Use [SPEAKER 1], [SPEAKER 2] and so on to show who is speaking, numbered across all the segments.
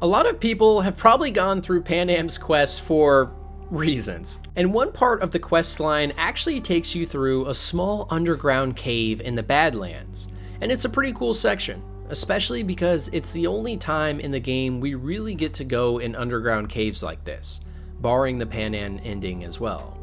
[SPEAKER 1] A lot of people have probably gone through Panam's quest for reasons. And one part of the quest line actually takes you through a small underground cave in the Badlands. And it's a pretty cool section, especially because it's the only time in the game we really get to go in underground caves like this, barring the Panam ending as well.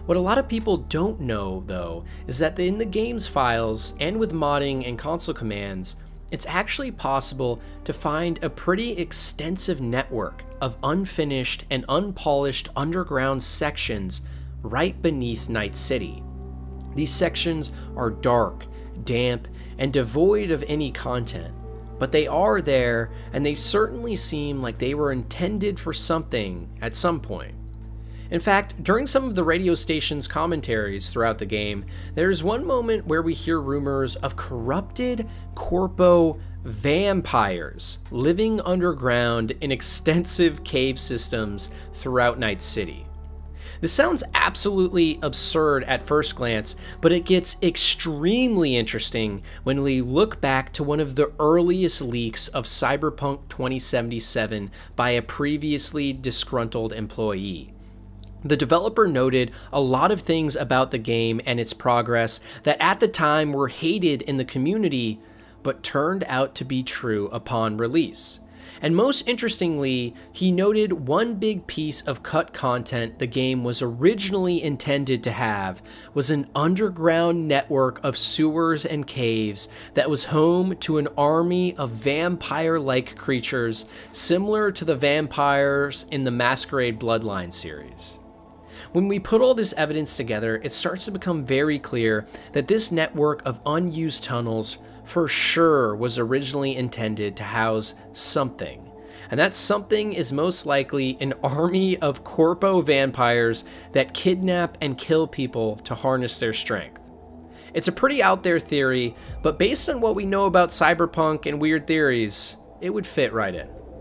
[SPEAKER 1] What a lot of people don't know, though, is that in the game's files, and with modding and console commands, it's actually possible to find a pretty extensive network of unfinished and unpolished underground sections right beneath Night City. These sections are dark, damp, and devoid of any content, but they are there, and they certainly seem like they were intended for something at some point. In fact, during some of the radio station's commentaries throughout the game, there's one moment where we hear rumors of corrupted corpo vampires living underground in extensive cave systems throughout Night City. This sounds absolutely absurd at first glance, but it gets extremely interesting when we look back to one of the earliest leaks of Cyberpunk 2077 by a previously disgruntled employee. The developer noted a lot of things about the game and its progress that at the time were hated in the community, but turned out to be true upon release. And most interestingly, he noted one big piece of cut content the game was originally intended to have was an underground network of sewers and caves that was home to an army of vampire-like creatures similar to the vampires in the Masquerade Bloodlines series. When we put all this evidence together, it starts to become very clear that this network of unused tunnels for sure was originally intended to house something. And that something is most likely an army of corpo vampires that kidnap and kill people to harness their strength. It's a pretty out there theory, but based on what we know about Cyberpunk and weird theories, it would fit right in.